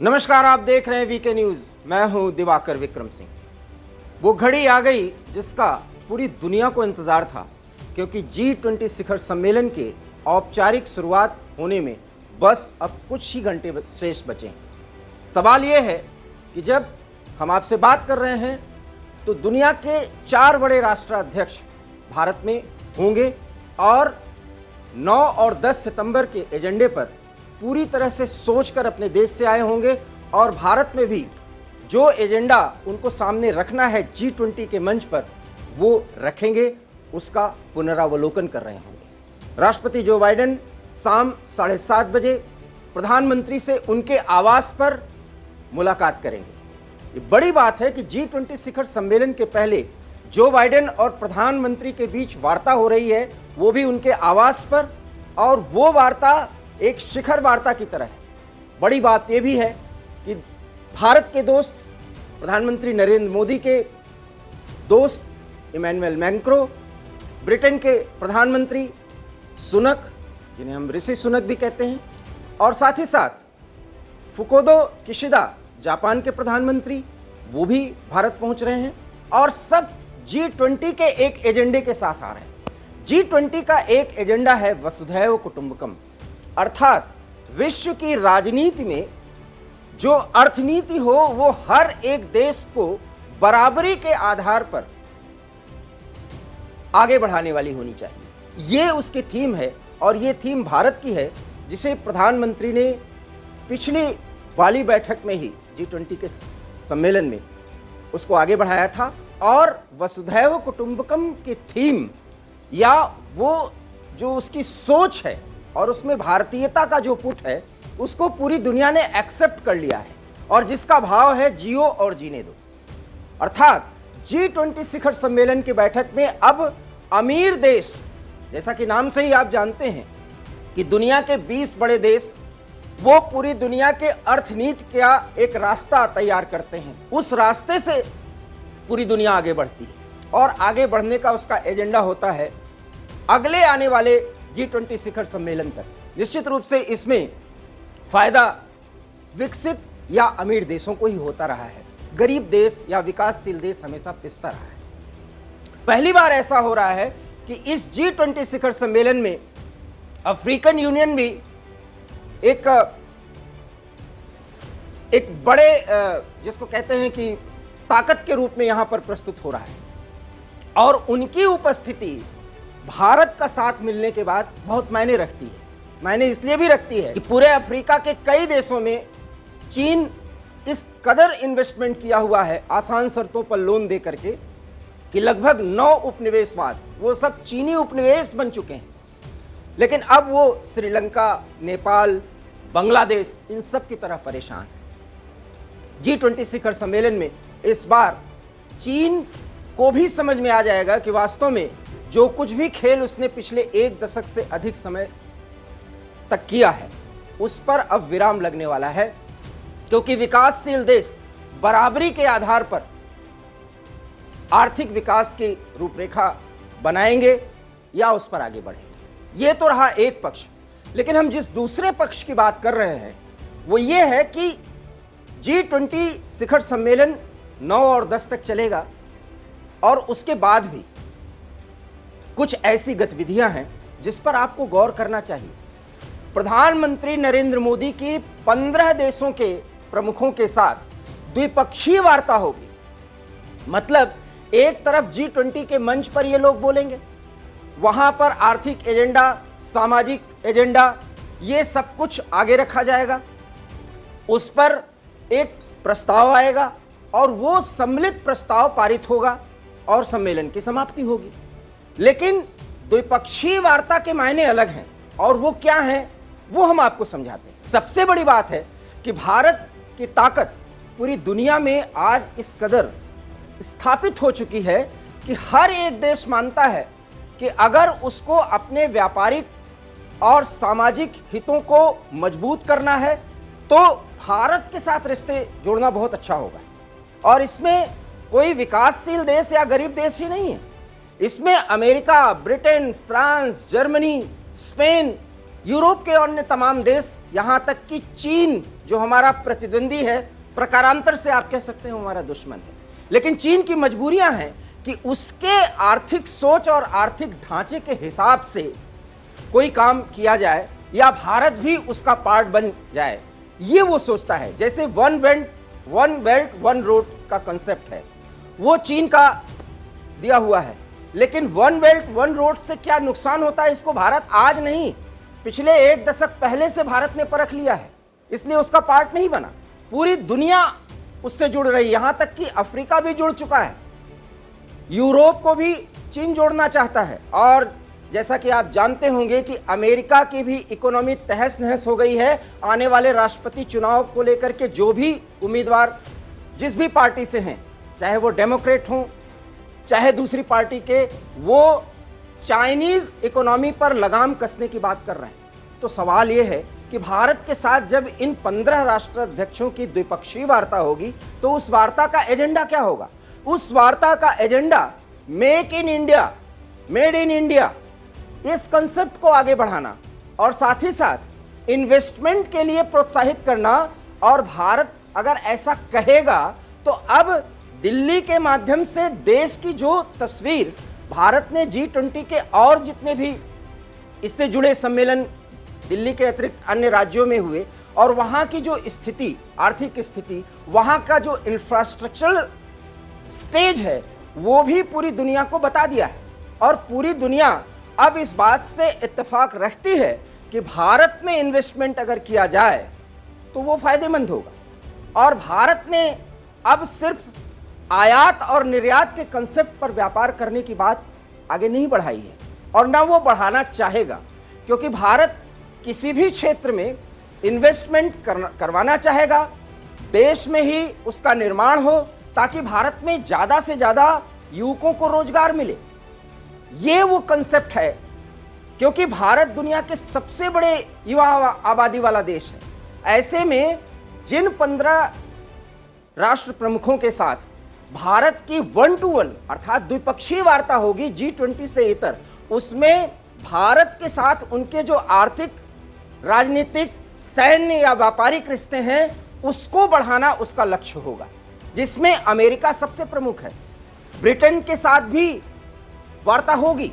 नमस्कार, आप देख रहे हैं वीके न्यूज। मैं हूं दिवाकर विक्रम सिंह। वो घड़ी आ गई जिसका पूरी दुनिया को इंतजार था, क्योंकि G20 शिखर सम्मेलन के औपचारिक शुरुआत होने में बस अब कुछ ही घंटे शेष बचे हैं। सवाल ये है कि जब हम आपसे बात कर रहे हैं तो दुनिया के 4 बड़े राष्ट्राध्यक्ष भारत में होंगे और 9 और 10 सितंबर के एजेंडे पर पूरी तरह से सोचकर अपने देश से आए होंगे और भारत में भी जो एजेंडा उनको सामने रखना है G20 के मंच पर वो रखेंगे, उसका पुनरावलोकन कर रहे होंगे। राष्ट्रपति जो बाइडेन शाम 7:30 बजे प्रधानमंत्री से उनके आवास पर मुलाकात करेंगे। ये बड़ी बात है कि G20 शिखर सम्मेलन के पहले जो बाइडेन और प्रधानमंत्री के बीच वार्ता हो रही है वो भी उनके आवास पर, और वो वार्ता एक शिखर वार्ता की तरह है। बड़ी बात यह भी है कि भारत के दोस्त प्रधानमंत्री नरेंद्र मोदी के दोस्त इमैनुअल मैक्रों, ब्रिटेन के प्रधानमंत्री सुनक, जिन्हें हम ऋषि सुनक भी कहते हैं, और साथ ही साथ फुकोदो किशिदा जापान के प्रधानमंत्री, वो भी भारत पहुंच रहे हैं और सब G20 के एक एजेंडे के साथ आ रहे हैं। G20 का एक एजेंडा है वसुधैव कुटुंबकम, अर्थात विश्व की राजनीति में जो अर्थनीति हो वो हर एक देश को बराबरी के आधार पर आगे बढ़ाने वाली होनी चाहिए। ये उसकी थीम है और ये थीम भारत की है, जिसे प्रधानमंत्री ने पिछली वाली बैठक में ही G20 के सम्मेलन में उसको आगे बढ़ाया था। और वसुधैव कुटुंबकम की थीम या वो जो उसकी सोच है और उसमें भारतीयता का जो पुट है उसको पूरी दुनिया ने एक्सेप्ट कर लिया है, और जिसका भाव है जियो और जीने दो। अर्थात G20 शिखर सम्मेलन की बैठक में अब अमीर देश, जैसा कि नाम से ही आप जानते हैं कि दुनिया के 20 बड़े देश वो पूरी दुनिया के अर्थनीति का एक रास्ता तैयार करते हैं। उस रास्ते से पूरी दुनिया आगे बढ़ती है और आगे बढ़ने का उसका एजेंडा होता है अगले आने वाले G20 शिखर सम्मेलन तक। निश्चित रूप से इसमें फायदा विकसित या अमीर देशों को ही होता रहा है, गरीब देश या विकासशील देश हमेशा पिसता रहा है। पहली बार ऐसा हो रहा है कि इस G20 शिखर सम्मेलन में अफ्रीकन यूनियन भी एक बड़े जिसको कहते हैं कि ताकत के रूप में यहां पर प्रस्तुत हो रहा है, और उनकी उपस्थिति भारत का साथ मिलने के बाद बहुत मायने रखती है। मायने इसलिए भी रखती है कि पूरे अफ्रीका के कई देशों में चीन इस कदर इन्वेस्टमेंट किया हुआ है आसान शर्तों पर लोन दे करके कि लगभग 9 उपनिवेशवाद वो सब चीनी उपनिवेश बन चुके हैं। लेकिन अब वो श्रीलंका, नेपाल, बांग्लादेश इन सब की तरह परेशान है। G20 शिखर सम्मेलन में इस बार चीन को भी समझ में आ जाएगा कि वास्तव में जो कुछ भी खेल उसने पिछले 1 दशक से अधिक समय तक किया है उस पर अब विराम लगने वाला है, क्योंकि विकासशील देश बराबरी के आधार पर आर्थिक विकास की रूपरेखा बनाएंगे या उस पर आगे बढ़ेंगे। ये तो रहा एक पक्ष, लेकिन हम जिस दूसरे पक्ष की बात कर रहे हैं वो ये है कि G20 शिखर सम्मेलन 9 और 10 तक चलेगा और उसके बाद भी कुछ ऐसी गतिविधियां हैं जिस पर आपको गौर करना चाहिए। प्रधानमंत्री नरेंद्र मोदी की 15 देशों के प्रमुखों के साथ द्विपक्षीय वार्ता होगी। मतलब एक तरफ G20 के मंच पर ये लोग बोलेंगे, वहां पर आर्थिक एजेंडा, सामाजिक एजेंडा, ये सब कुछ आगे रखा जाएगा, उस पर एक प्रस्ताव आएगा और वो सम्मिलित प्रस्ताव पारित होगा और सम्मेलन की समाप्ति होगी। लेकिन द्विपक्षीय वार्ता के मायने अलग हैं, और वो क्या हैं वो हम आपको समझाते हैं। सबसे बड़ी बात है कि भारत की ताकत पूरी दुनिया में आज इस कदर स्थापित हो चुकी है कि हर एक देश मानता है कि अगर उसको अपने व्यापारिक और सामाजिक हितों को मजबूत करना है तो भारत के साथ रिश्ते जोड़ना बहुत अच्छा होगा। और इसमें कोई विकासशील देश या गरीब देश ही नहीं है, इसमें America, Britain, France, Germany, Spain, Europe के अन्य तमाम देश, यहां तक कि चीन जो हमारा प्रतिद्वंदी है, प्रकारांतर से आप कह सकते हैं हमारा दुश्मन है। लेकिन चीन की मजबूरियां हैं कि उसके आर्थिक सोच और आर्थिक ढांचे के हिसाब से कोई काम किया जाए या भारत भी उसका पार्ट बन जाए, ये वो सोचता है। जैसे वन बेल्ट वन रोड का कंसेप्ट है, वो चीन का दिया हुआ है। लेकिन वन बेल्ट वन रोड से क्या नुकसान होता है, इसको भारत आज नहीं, पिछले 1 दशक पहले से भारत ने परख लिया है, इसलिए उसका पार्ट नहीं बना। पूरी दुनिया उससे जुड़ रही, यहां तक कि अफ्रीका भी जुड़ चुका है, यूरोप को भी चीन जोड़ना चाहता है। और जैसा कि आप जानते होंगे कि अमेरिका की भी इकोनॉमी तहस नहस हो गई है। आने वाले राष्ट्रपति चुनाव को लेकर के जो भी उम्मीदवार जिस भी पार्टी से हैं, चाहे वो डेमोक्रेट हों चाहे दूसरी पार्टी के, वो चाइनीज इकोनॉमी पर लगाम कसने की बात कर रहे हैं। तो सवाल ये है कि भारत के साथ जब इन 15 राष्ट्राध्यक्षों की द्विपक्षीय वार्ता होगी तो उस वार्ता का एजेंडा क्या होगा? उस वार्ता का agenda make in India, made in India, इस कंसेप्ट को आगे बढ़ाना और साथ ही साथ इन्वेस्टमेंट के लिए प्रोत्साहित करना। और भारत अगर ऐसा कहेगा तो अब दिल्ली के माध्यम से देश की जो तस्वीर भारत ने G20 के और जितने भी इससे जुड़े सम्मेलन दिल्ली के अतिरिक्त अन्य राज्यों में हुए और वहां की जो स्थिति, आर्थिक स्थिति, वहां का जो इंफ्रास्ट्रक्चरल स्टेज है, वो भी पूरी दुनिया को बता दिया है। और पूरी दुनिया अब इस बात से इत्तेफाक रखती है कि भारत में इन्वेस्टमेंट अगर किया जाए तो वो फायदेमंद होगा। और भारत ने अब सिर्फ आयात और निर्यात के कंसेप्ट पर व्यापार करने की बात आगे नहीं बढ़ाई है और ना वो बढ़ाना चाहेगा, क्योंकि भारत किसी भी क्षेत्र में इन्वेस्टमेंट करवाना चाहेगा, देश में ही उसका निर्माण हो ताकि भारत में ज़्यादा से ज़्यादा युवकों को रोजगार मिले। ये वो कंसेप्ट है, क्योंकि भारत दुनिया के सबसे बड़े युवा आबादी वाला देश है। ऐसे में जिन 15 राष्ट्र प्रमुखों के साथ भारत की 1-to-1 अर्थात द्विपक्षीय वार्ता होगी G20 से इतर, उसमें भारत के साथ उनके जो आर्थिक, राजनीतिक, सैन्य या व्यापारिक रिश्ते हैं उसको बढ़ाना उसका लक्ष्य होगा, जिसमें अमेरिका सबसे प्रमुख है। ब्रिटेन के साथ भी वार्ता होगी,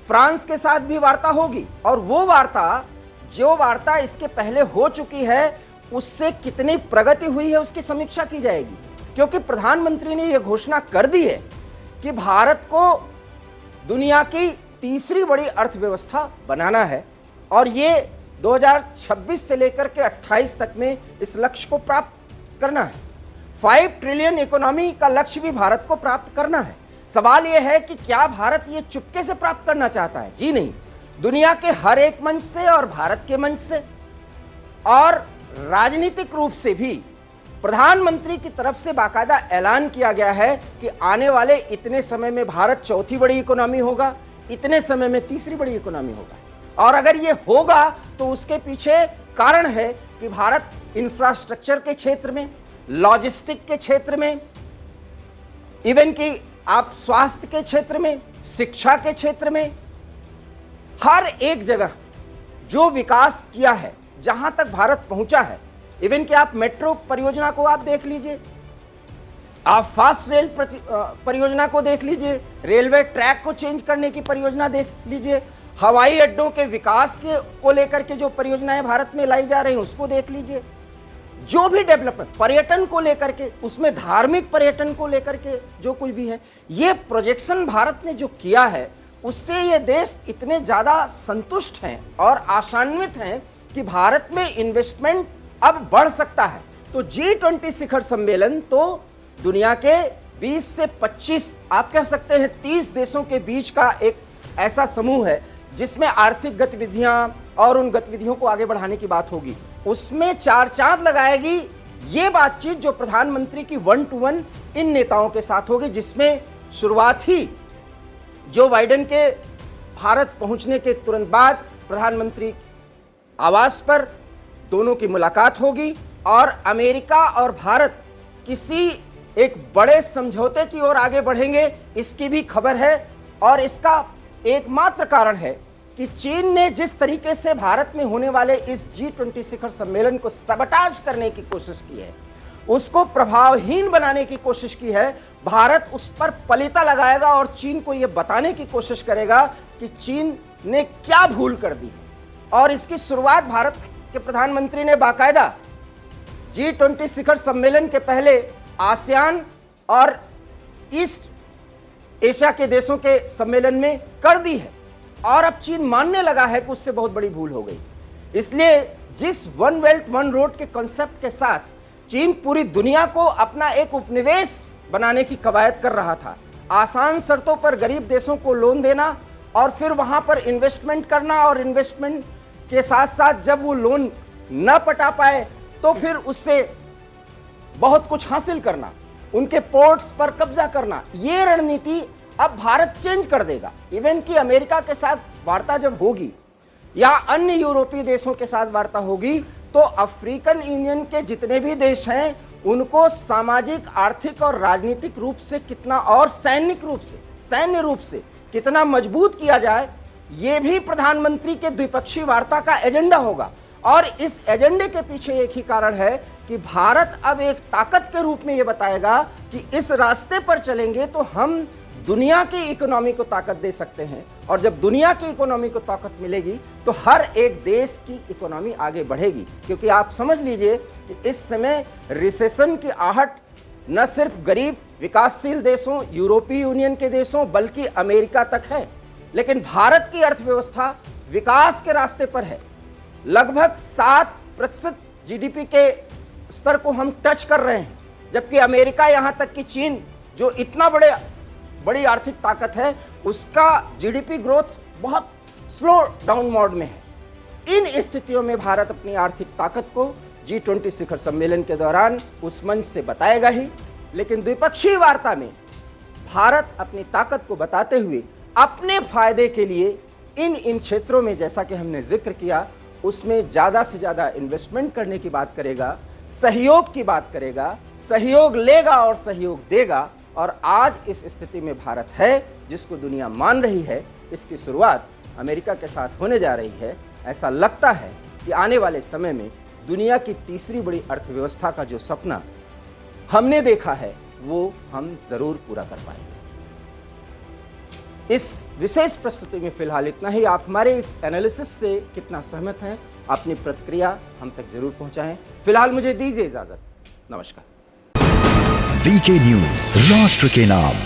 फ्रांस के साथ भी वार्ता होगी और वो वार्ता, जो वार्ता इसके पहले हो चुकी है, उससे कितनी प्रगति हुई है उसकी समीक्षा की जाएगी। क्योंकि प्रधानमंत्री ने यह घोषणा कर दी है कि भारत को दुनिया की तीसरी बड़ी अर्थव्यवस्था बनाना है और ये 2026 से लेकर के 28 तक में इस लक्ष्य को प्राप्त करना है। 5 ट्रिलियन इकोनॉमी का लक्ष्य भी भारत को प्राप्त करना है। सवाल यह है कि क्या भारत ये चुपके से प्राप्त करना चाहता है? जी नहीं, दुनिया के हर एक मंच से और भारत के मंच से और राजनीतिक रूप से भी प्रधानमंत्री की तरफ से बाकायदा ऐलान किया गया है कि आने वाले इतने समय में भारत चौथी बड़ी इकोनॉमी होगा, इतने समय में तीसरी बड़ी इकोनॉमी होगा। और अगर ये होगा तो उसके पीछे कारण है कि भारत इंफ्रास्ट्रक्चर के क्षेत्र में, लॉजिस्टिक के क्षेत्र में, इवन कि आप स्वास्थ्य के क्षेत्र में, शिक्षा के क्षेत्र में, हर एक जगह जो विकास किया है, जहां तक भारत पहुंचा है, इवन कि आप मेट्रो परियोजना को आप देख लीजिए, आप फास्ट रेल परियोजना को देख लीजिए, रेलवे ट्रैक को चेंज करने की परियोजना देख लीजिए, हवाई अड्डों के विकास को लेकर के जो परियोजनाएं भारत में लाई जा रही हैं उसको देख लीजिए, जो भी डेवलपमेंट, पर्यटन को लेकर के, उसमें धार्मिक पर्यटन को लेकर के जो कुछ भी है, ये प्रोजेक्शन भारत ने जो किया है उससे ये देश इतने ज़्यादा संतुष्ट हैं और आशान्वित हैं कि भारत में इन्वेस्टमेंट अब बढ़ सकता है। तो G20 शिखर सम्मेलन तो दुनिया के 20 से 25, आप कह सकते हैं 30 देशों के बीच का एक ऐसा समूह है जिसमें आर्थिक गतिविधियां और उन गतिविधियों को आगे बढ़ाने की बात होगी। उसमें 4 चांद लगाएगी ये बातचीत जो प्रधानमंत्री की 1-to-1 इन नेताओं के साथ होगी, जिसमें शुरुआत ही जो बाइडेन के भारत पहुंचने के तुरंत बाद प्रधानमंत्री आवास पर दोनों की मुलाकात होगी और अमेरिका और भारत किसी एक बड़े समझौते की ओर आगे बढ़ेंगे, इसकी भी खबर है। और इसका एकमात्र कारण है कि चीन ने जिस तरीके से भारत में होने वाले इस G20 शिखर सम्मेलन को सबटाज करने की कोशिश की है, उसको प्रभावहीन बनाने की कोशिश की है, भारत उस पर पलीता लगाएगा और चीन को यह बताने की कोशिश करेगा कि चीन ने क्या भूल कर दी है। और इसकी शुरुआत भारत के प्रधानमंत्री ने बाकायदा G20 शिखर सम्मेलन के पहले आसियान और ईस्ट एशिया के देशों के सम्मेलन में कर दी है, और अब चीन मानने लगा है कि उससे बहुत बड़ी भूल हो गई। इसलिए जिस वन बेल्ट वन रोड के कॉन्सेप्ट के साथ चीन पूरी दुनिया को अपना एक उपनिवेश बनाने की कवायद कर रहा था, आसान शर्तों पर गरीब देशों को लोन देना और फिर वहां पर इन्वेस्टमेंट करना, और इन्वेस्टमेंट के साथ साथ जब वो लोन न पटा पाए तो फिर उससे बहुत कुछ हासिल करना, उनके पोर्ट्स पर कब्जा करना, ये रणनीति अब भारत चेंज कर देगा। इवन कि अमेरिका के साथ वार्ता जब होगी या अन्य यूरोपीय देशों के साथ वार्ता होगी तो अफ्रीकन यूनियन के जितने भी देश हैं उनको सामाजिक, आर्थिक और राजनीतिक रूप से कितना, और सैन्य रूप से कितना मजबूत किया जाए, ये भी प्रधानमंत्री के द्विपक्षीय वार्ता का एजेंडा होगा। और इस एजेंडे के पीछे एक ही कारण है कि भारत अब एक ताकत के रूप में ये बताएगा कि इस रास्ते पर चलेंगे तो हम दुनिया की इकोनॉमी को ताकत दे सकते हैं, और जब दुनिया की इकोनॉमी को ताकत मिलेगी तो हर एक देश की इकोनॉमी आगे बढ़ेगी। क्योंकि आप समझ लीजिए कि इस समय रिसेशन की आहट न सिर्फ गरीब विकासशील देशों, यूरोपीय यूनियन के देशों, बल्कि अमेरिका तक है, लेकिन भारत की अर्थव्यवस्था विकास के रास्ते पर है। लगभग 7% जीडीपी के स्तर को हम टच कर रहे हैं, जबकि अमेरिका, यहां तक कि चीन जो इतना बड़ी आर्थिक ताकत है, उसका जीडीपी ग्रोथ बहुत स्लो डाउन मोड में है। इन स्थितियों में भारत अपनी आर्थिक ताकत को G20 शिखर सम्मेलन के दौरान उस मंच से बताएगा ही, लेकिन द्विपक्षीय वार्ता में भारत अपनी ताकत को बताते हुए अपने फायदे के लिए इन क्षेत्रों में, जैसा कि हमने जिक्र किया, उसमें ज़्यादा से ज़्यादा इन्वेस्टमेंट करने की बात करेगा, सहयोग की बात करेगा, सहयोग लेगा और सहयोग देगा। और आज इस स्थिति में भारत है जिसको दुनिया मान रही है। इसकी शुरुआत अमेरिका के साथ होने जा रही है। ऐसा लगता है कि आने वाले समय में दुनिया की तीसरी बड़ी अर्थव्यवस्था का जो सपना हमने देखा है वो हम जरूर पूरा कर पाएंगे। इस विशेष प्रस्तुति में फिलहाल इतना ही। आप हमारे इस एनालिसिस से कितना सहमत हैं, अपनी प्रतिक्रिया हम तक जरूर पहुंचाएं। फिलहाल मुझे दीजिए इजाजत। नमस्कार। वीके न्यूज, राष्ट्र के नाम।